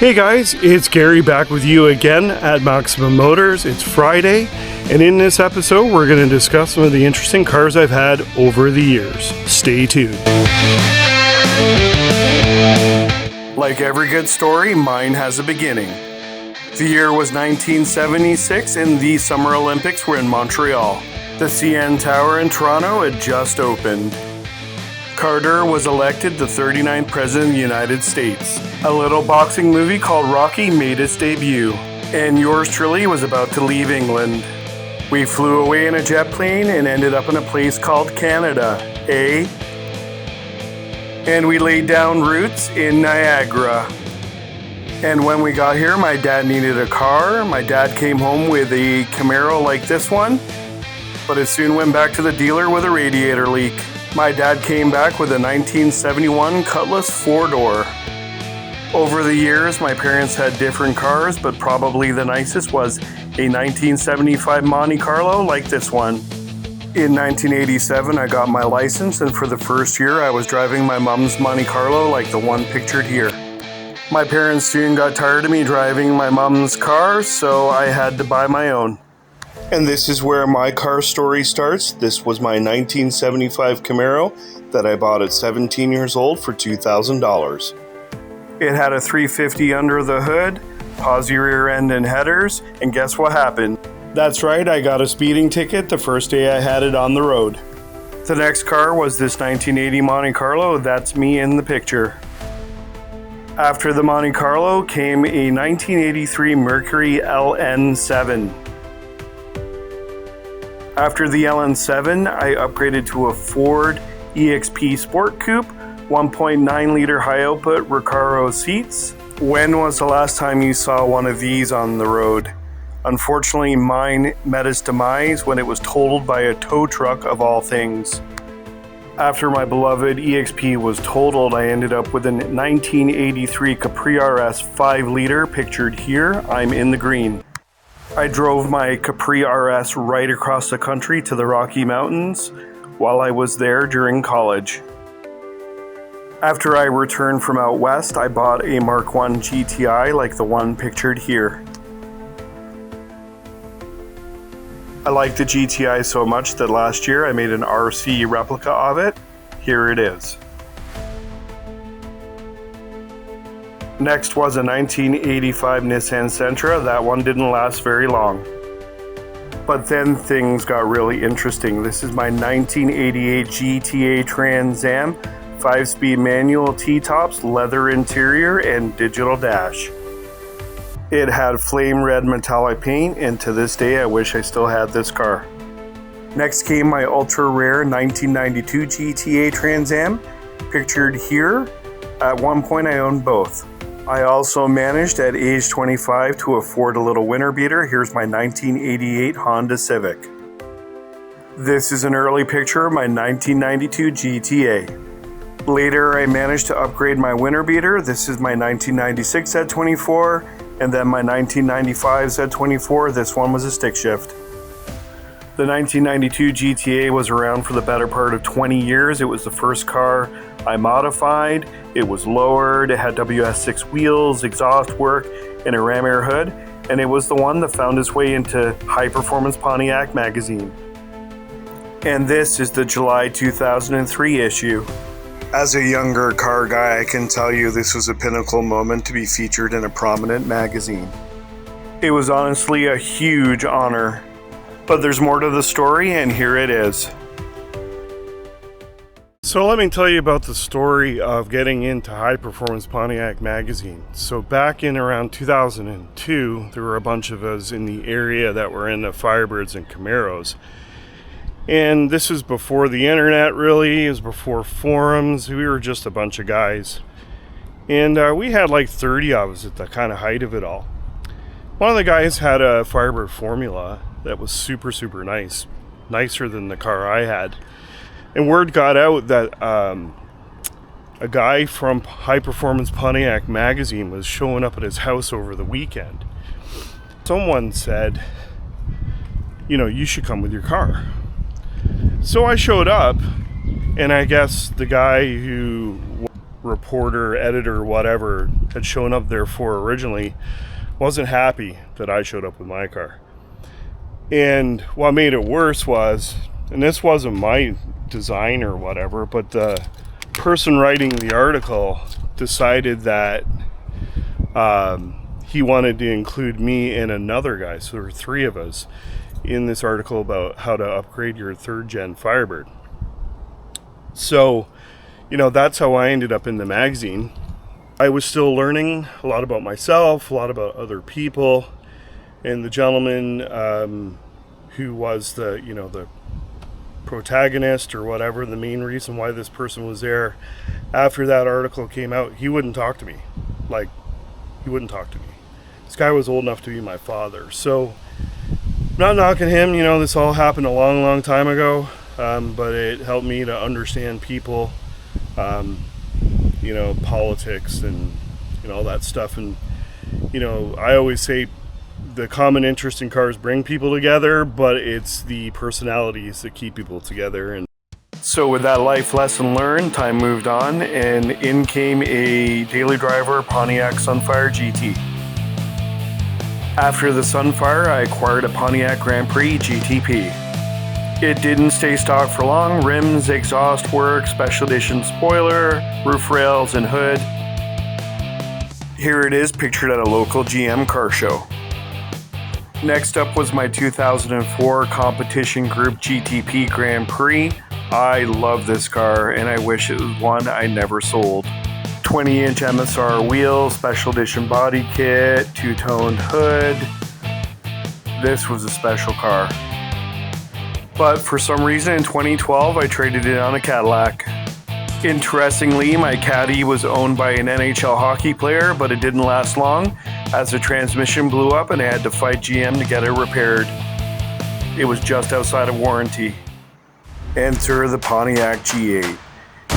Hey guys, it's Gary back with you again at Maximum Motors. It's Friday, and in this episode we're going to discuss some of the interesting cars I've had over the years. Stay tuned. Like every good story, mine has a beginning. The year was 1976 and the Summer Olympics were in Montreal. The CN Tower in Toronto had just opened. Carter was elected the 39th President of the United States. A little boxing movie called Rocky made its debut, and yours truly was about to leave England. We flew away in a jet plane and ended up in a place called Canada, eh? And we laid down roots in Niagara. And when we got here, my dad needed a car. My dad came home with a Camaro like this one, but it soon went back to the dealer with a radiator leak. My dad came back with a 1971 Cutlass 4-door. Over the years, my parents had different cars, but probably the nicest was a 1975 Monte Carlo like this one. In 1987, I got my license, and for the first year, I was driving my mom's Monte Carlo like the one pictured here. My parents soon got tired of me driving my mom's car, so I had to buy my own. And this is where my car story starts. This was my 1975 Camaro that I bought at 17 years old for $2,000. It had a 350 under the hood, posi rear end and headers, and guess what happened? That's right, I got a speeding ticket the first day I had it on the road. The next car was this 1980 Monte Carlo. That's me in the picture. After the Monte Carlo came a 1983 Mercury LN7. After the LN7, I upgraded to a Ford EXP Sport Coupe, 1.9 liter high output Recaro seats. When was the last time you saw one of these on the road? Unfortunately, mine met its demise when it was totaled by a tow truck of all things. After my beloved EXP was totaled, I ended up with a 1983 Capri RS 5 liter pictured here. I'm in the green. I drove my Capri RS right across the country to the Rocky Mountains while I was there during college. After I returned from out west, I bought a Mark I GTI like the one pictured here. I like the GTI so much that last year I made an RC replica of it. Here it is. Next was a 1985 Nissan Sentra. That one didn't last very long. But then things got really interesting. This is my 1988 GTA Trans Am, 5-speed manual T-tops, leather interior, and digital dash. It had flame red metallic paint, and to this day I wish I still had this car. Next came my ultra rare 1992 GTA Trans Am, pictured here. At one point I owned both. I also managed at age 25 to afford a little winter beater. Here's my 1988 Honda Civic. This is an early picture of my 1992 GTA. Later I managed to upgrade my winter beater. This is my 1996 Z24 and then my 1995 Z24. This one was a stick shift. The 1992 GTA was around for the better part of 20 years. It was the first car I modified. It was lowered, it had WS6 wheels, exhaust work, and a ram air hood, and it was the one that found its way into High Performance Pontiac magazine. And this is the July 2003 issue. As a younger car guy, I can tell you this was a pinnacle moment to be featured in a prominent magazine. It was honestly a huge honor. But there's more to the story, and here it is. So let me tell you about the story of getting into High Performance Pontiac magazine. So back in around 2002, there were a bunch of us in the area that were into Firebirds and Camaros. And this was before the internet, really. It was before forums. We were just a bunch of guys. And we had like 30 of us at the kind of height of it all. One of the guys had a Firebird Formula that was super, super nice. Nicer than the car I had. And word got out that a guy from High Performance Pontiac magazine was showing up at his house over the weekend. Someone said, you know, you should come with your car. So I showed up, and I guess the guy who reporter, editor, whatever had shown up there for originally wasn't happy that I showed up with my car. And what made it worse was, and this wasn't my design or whatever, but the person writing the article decided that he wanted to include me and another guy, so there were three of us, in this article about how to upgrade your third gen Firebird. So, that's how I ended up in the magazine. I was still learning a lot about myself, a lot about other people, and the gentleman who was the protagonist or whatever, the main reason why this person was there, after that article came out, he wouldn't talk to me. He wouldn't talk to me. This guy was old enough to be my father. So, I'm not knocking him, this all happened a long, long time ago, but it helped me to understand people, politics and all that stuff. And, I always say the common interest in cars bring people together, but it's the personalities that keep people together. And so with that life lesson learned, time moved on, and in came a daily driver Pontiac Sunfire GT. After the Sunfire, I acquired a Pontiac Grand Prix GTP. It didn't stay stock for long. Rims, exhaust work, special edition spoiler, roof rails, and hood. Here it is pictured at a local GM car show. Next up was my 2004 Competition Group GTP Grand Prix. I love this car, and I wish it was one I never sold. 20-inch MSR wheels, special edition body kit, two-toned hood. This was a special car. But for some reason in 2012, I traded it on a Cadillac. Interestingly, my Caddy was owned by an NHL hockey player, but it didn't last long as the transmission blew up and I had to fight GM to get it repaired. It was just outside of warranty. Enter the Pontiac G8.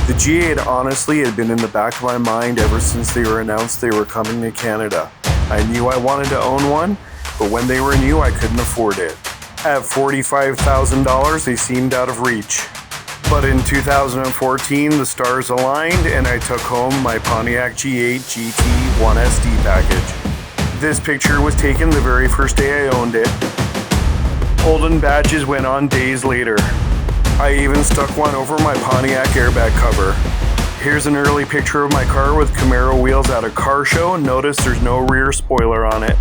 The G8 honestly had been in the back of my mind ever since they were announced they were coming to Canada. I knew I wanted to own one, but when they were new, I couldn't afford it. At $45,000, they seemed out of reach. But in 2014, the stars aligned and I took home my Pontiac G8 GT 1SD package. This picture was taken the very first day I owned it. Holden badges went on days later. I even stuck one over my Pontiac airbag cover. Here's an early picture of my car with Camaro wheels at a car show. Notice there's no rear spoiler on it.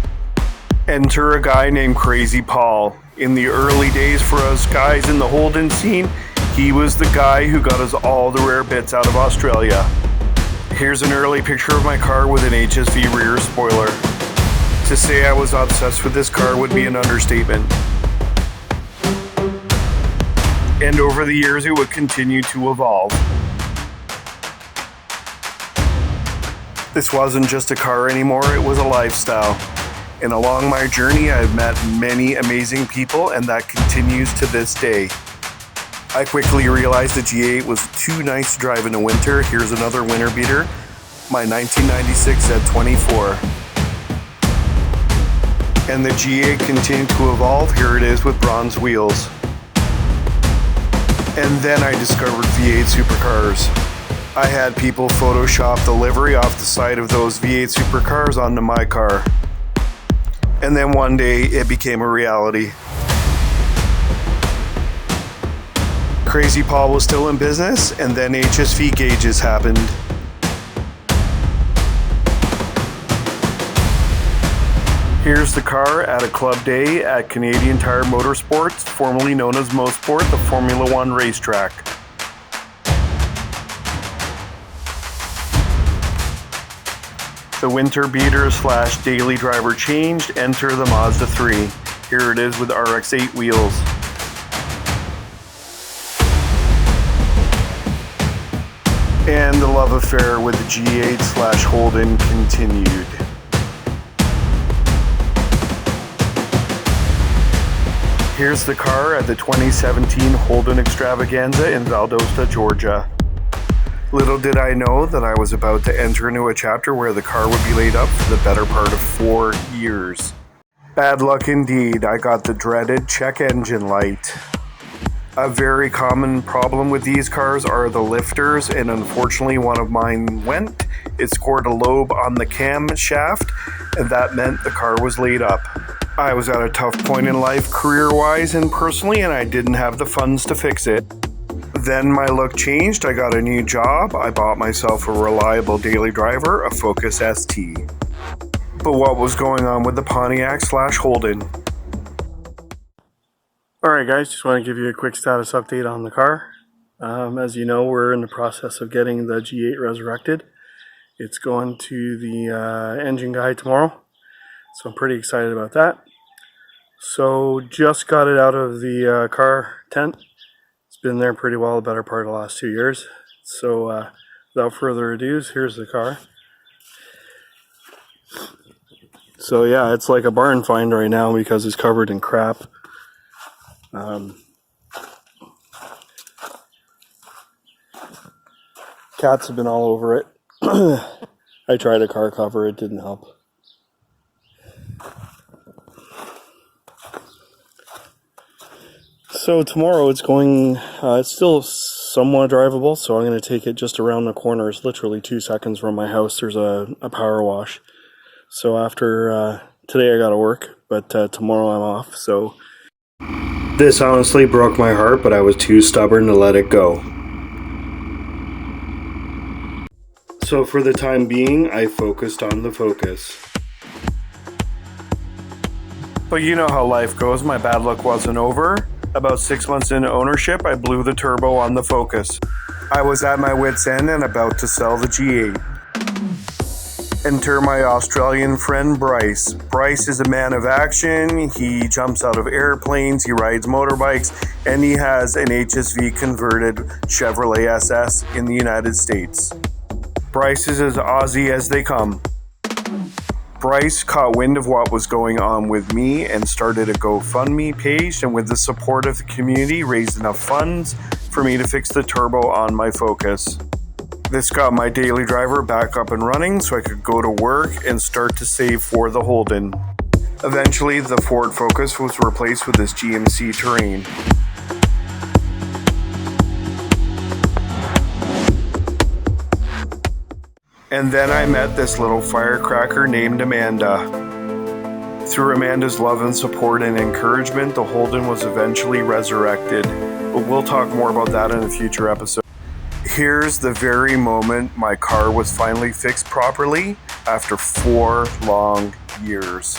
Enter a guy named Crazy Paul. In the early days for us guys in the Holden scene, he was the guy who got us all the rare bits out of Australia. Here's an early picture of my car with an HSV rear spoiler. To say I was obsessed with this car would be an understatement. And over the years, it would continue to evolve. This wasn't just a car anymore, it was a lifestyle. And along my journey, I've met many amazing people, and that continues to this day. I quickly realized the G8 was too nice to drive in the winter. Here's another winter beater, my 1996 Z24. And the G8 continued to evolve. Here it is with bronze wheels. And then I discovered V8 supercars. I had people Photoshop the livery off the side of those V8 supercars onto my car. And then one day it became a reality. Crazy Paul was still in business, and then HSV gauges happened. Here's the car at a club day at Canadian Tire Motorsports, formerly known as Mosport, the Formula One racetrack. The winter beater / daily driver changed. Enter the Mazda 3. Here it is with RX-8 wheels. And the love affair with the G8 / Holden continued. Here's the car at the 2017 Holden Extravaganza in Valdosta, Georgia. Little did I know that I was about to enter into a chapter where the car would be laid up for the better part of 4 years. Bad luck indeed, I got the dreaded check engine light. A very common problem with these cars are the lifters, and unfortunately one of mine went. It scored a lobe on the camshaft, and that meant the car was laid up. I was at a tough point in life, career-wise and personally, and I didn't have the funds to fix it. Then my look changed. I got a new job. I bought myself a reliable daily driver, a Focus ST. But what was going on with the Pontiac/Holden? Alright guys, just want to give you a quick status update on the car. As you know, we're in the process of getting the G8 resurrected. It's going to the engine guy tomorrow, so I'm pretty excited about that. So just got it out of the car tent. It's been there pretty well, the better part of the last 2 years. So without further ado, here's the car. So yeah, it's like a barn find right now because it's covered in crap. Cats have been all over it. I tried a car cover, it didn't help. So tomorrow it's going, it's still somewhat drivable, so I'm going to take it just around the corner. It's literally 2 seconds from my house. There's a power wash. So after today I got to work, but tomorrow I'm off, so this honestly broke my heart, but I was too stubborn to let it go. So for the time being, I focused on the Focus. But you know how life goes, my bad luck wasn't over. About 6 months into ownership, I blew the turbo on the Focus. I was at my wit's end and about to sell the G8. Enter my Australian friend Bryce. Bryce is a man of action. He jumps out of airplanes, he rides motorbikes, and he has an HSV converted Chevrolet SS in the United States. Bryce is as Aussie as they come. Bryce caught wind of what was going on with me and started a GoFundMe page, and with the support of the community raised enough funds for me to fix the turbo on my Focus. This got my daily driver back up and running so I could go to work and start to save for the Holden. Eventually, the Ford Focus was replaced with this GMC Terrain. And then I met this little firecracker named Amanda. Through Amanda's love and support and encouragement, the Holden was eventually resurrected. But we'll talk more about that in a future episode. Here's the very moment my car was finally fixed properly after 4 long years.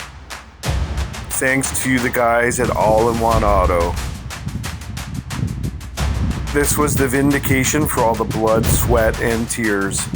Thanks to the guys at All-in-One Auto. This was the vindication for all the blood, sweat, and tears.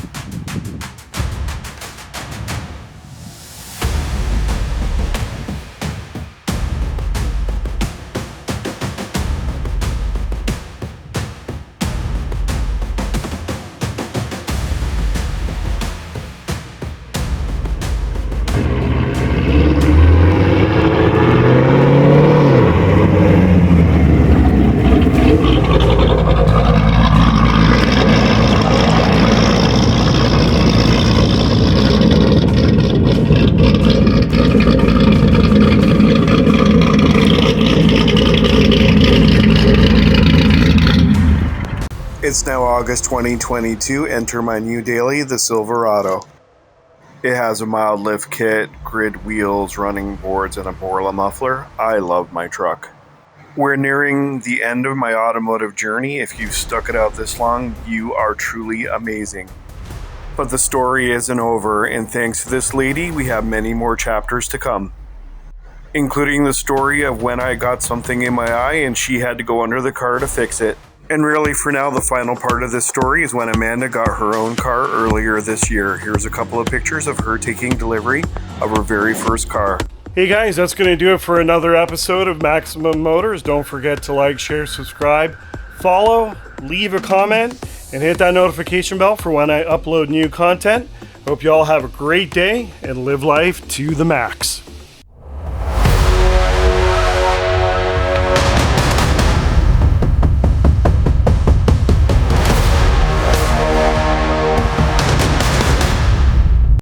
It's now August 2022. Enter my new daily, the Silverado. It has a mild lift kit, grid wheels, running boards, and a Borla muffler. I love my truck. We're nearing the end of my automotive journey. If you've stuck it out this long, you are truly amazing. But the story isn't over, and thanks to this lady, we have many more chapters to come. Including the story of when I got something in my eye and she had to go under the car to fix it. And really, for now, the final part of this story is when Amanda got her own car earlier this year. Here's a couple of pictures of her taking delivery of her very first car. Hey guys, that's going to do it for another episode of Maximum Motors. Don't forget to like, share, subscribe, follow, leave a comment, and hit that notification bell for when I upload new content. Hope you all have a great day and live life to the max.